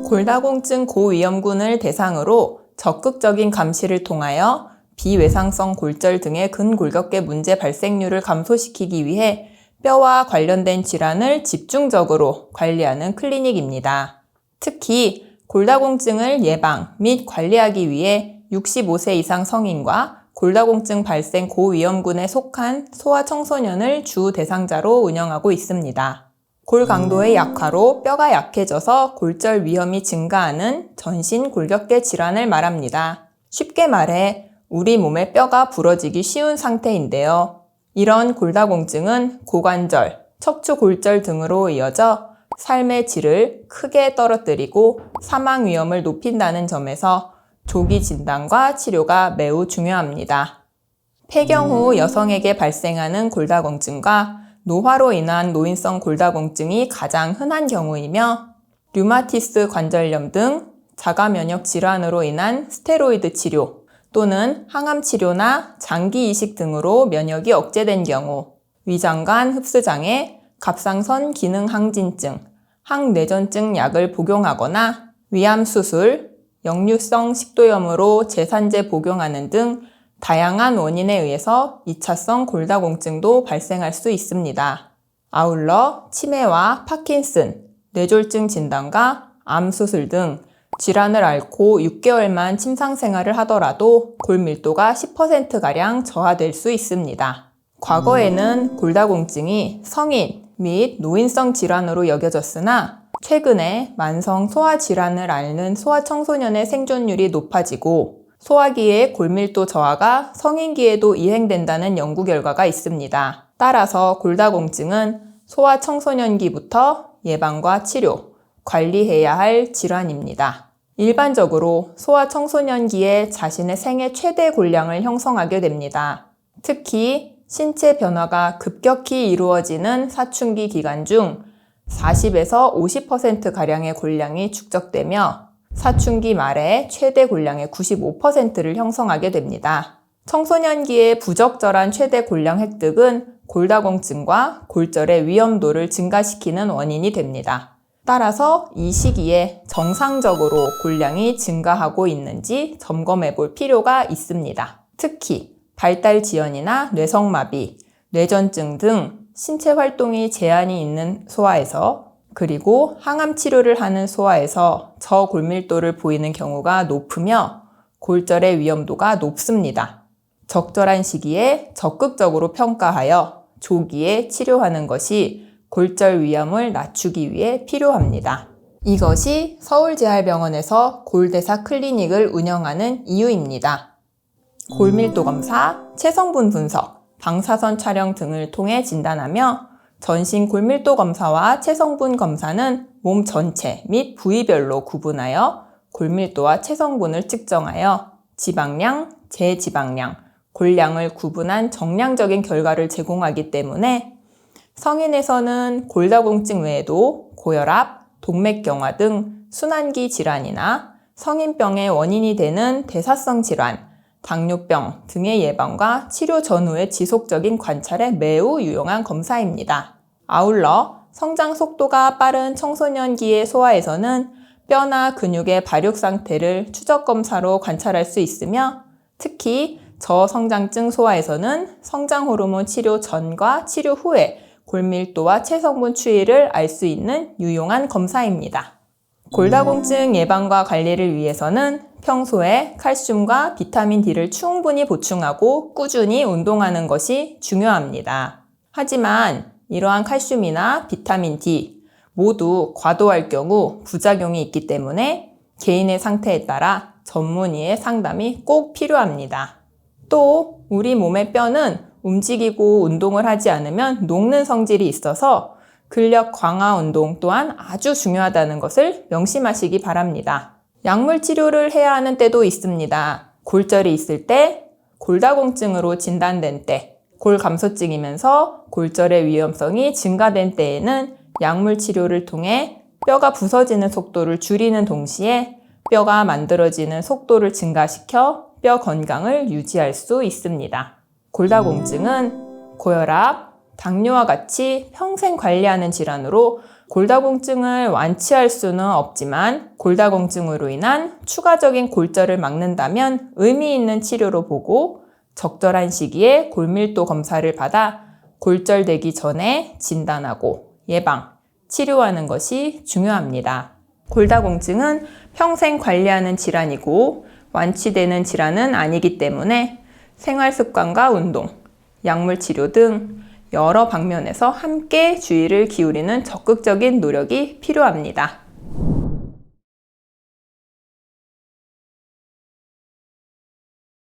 골다공증 고위험군을 대상으로 적극적인 감시를 통하여 비외상성 골절 등의 근골격계 문제 발생률을 감소시키기 위해 뼈와 관련된 질환을 집중적으로 관리하는 클리닉입니다. 특히 골다공증을 예방 및 관리하기 위해 65세 이상 성인과 골다공증 발생 고위험군에 속한 소아청소년을 주 대상자로 운영하고 있습니다. 골 강도의 약화로 뼈가 약해져서 골절 위험이 증가하는 전신 골격계 질환을 말합니다. 쉽게 말해 우리 몸의 뼈가 부러지기 쉬운 상태인데요. 이런 골다공증은 고관절, 척추골절 등으로 이어져 삶의 질을 크게 떨어뜨리고 사망 위험을 높인다는 점에서 조기 진단과 치료가 매우 중요합니다. 폐경 후 여성에게 발생하는 골다공증과 노화로 인한 노인성 골다공증이 가장 흔한 경우이며 류마티스 관절염 등 자가 면역 질환으로 인한 스테로이드 치료 또는 항암 치료나 장기 이식 등으로 면역이 억제된 경우, 위장관 흡수장애, 갑상선 기능 항진증, 항뇌전증 약을 복용하거나 위암 수술, 역류성 식도염으로 제산제 복용하는 등 다양한 원인에 의해서 2차성 골다공증도 발생할 수 있습니다. 아울러 치매와 파킨슨, 뇌졸중 진단과 암 수술 등 질환을 앓고 6개월만 침상 생활을 하더라도 골 밀도가 10%가량 저하될 수 있습니다. 과거에는 골다공증이 성인 및 노인성 질환으로 여겨졌으나 최근에 만성 소아 질환을 앓는 소아청소년의 생존율이 높아지고 소아기의 골밀도 저하가 성인기에도 이행된다는 연구 결과가 있습니다. 따라서 골다공증은 소아청소년기부터 예방과 치료, 관리해야 할 질환입니다. 일반적으로 소아청소년기에 자신의 생애 최대 골량을 형성하게 됩니다. 특히 신체 변화가 급격히 이루어지는 사춘기 기간 중 40에서 50%가량의 골량이 축적되며 사춘기 말에 최대 골량의 95%를 형성하게 됩니다. 청소년기의 부적절한 최대 골량 획득은 골다공증과 골절의 위험도를 증가시키는 원인이 됩니다. 따라서 이 시기에 정상적으로 골량이 증가하고 있는지 점검해 볼 필요가 있습니다. 특히 발달 지연이나 뇌성마비, 뇌전증 등 신체 활동이 제한이 있는 소아에서 그리고 항암 치료를 하는 소아에서 저골밀도를 보이는 경우가 높으며 골절의 위험도가 높습니다. 적절한 시기에 적극적으로 평가하여 조기에 치료하는 것이 골절 위험을 낮추기 위해 필요합니다. 이것이 서울재활병원에서 골대사 클리닉을 운영하는 이유입니다. 골밀도 검사, 체성분 분석, 방사선 촬영 등을 통해 진단하며 전신 골밀도 검사와 체성분 검사는 몸 전체 및 부위별로 구분하여 골밀도와 체성분을 측정하여 지방량, 제지방량, 골량을 구분한 정량적인 결과를 제공하기 때문에 성인에서는 골다공증 외에도 고혈압, 동맥경화 등 순환기 질환이나 성인병의 원인이 되는 대사성 질환, 당뇨병 등의 예방과 치료 전후의 지속적인 관찰에 매우 유용한 검사입니다. 아울러 성장 속도가 빠른 청소년기의 소아에서는 뼈나 근육의 발육 상태를 추적 검사로 관찰할 수 있으며 특히 저성장증 소아에서는 성장 호르몬 치료 전과 치료 후에 골밀도와 체성분 추이를 알 수 있는 유용한 검사입니다. 골다공증 예방과 관리를 위해서는 평소에 칼슘과 비타민 D를 충분히 보충하고 꾸준히 운동하는 것이 중요합니다. 하지만 이러한 칼슘이나 비타민 D 모두 과도할 경우 부작용이 있기 때문에 개인의 상태에 따라 전문의의 상담이 꼭 필요합니다. 또 우리 몸의 뼈는 움직이고 운동을 하지 않으면 녹는 성질이 있어서 근력 강화 운동 또한 아주 중요하다는 것을 명심하시기 바랍니다. 약물 치료를 해야 하는 때도 있습니다. 골절이 있을 때, 골다공증으로 진단된 때, 골감소증이면서 골절의 위험성이 증가된 때에는 약물 치료를 통해 뼈가 부서지는 속도를 줄이는 동시에 뼈가 만들어지는 속도를 증가시켜 뼈 건강을 유지할 수 있습니다. 골다공증은 고혈압, 당뇨와 같이 평생 관리하는 질환으로 골다공증을 완치할 수는 없지만 골다공증으로 인한 추가적인 골절을 막는다면 의미 있는 치료로 보고 적절한 시기에 골밀도 검사를 받아 골절되기 전에 진단하고 예방, 치료하는 것이 중요합니다. 골다공증은 평생 관리하는 질환이고 완치되는 질환은 아니기 때문에 생활 습관과 운동, 약물 치료 등 여러 방면에서 함께 주의를 기울이는 적극적인 노력이 필요합니다.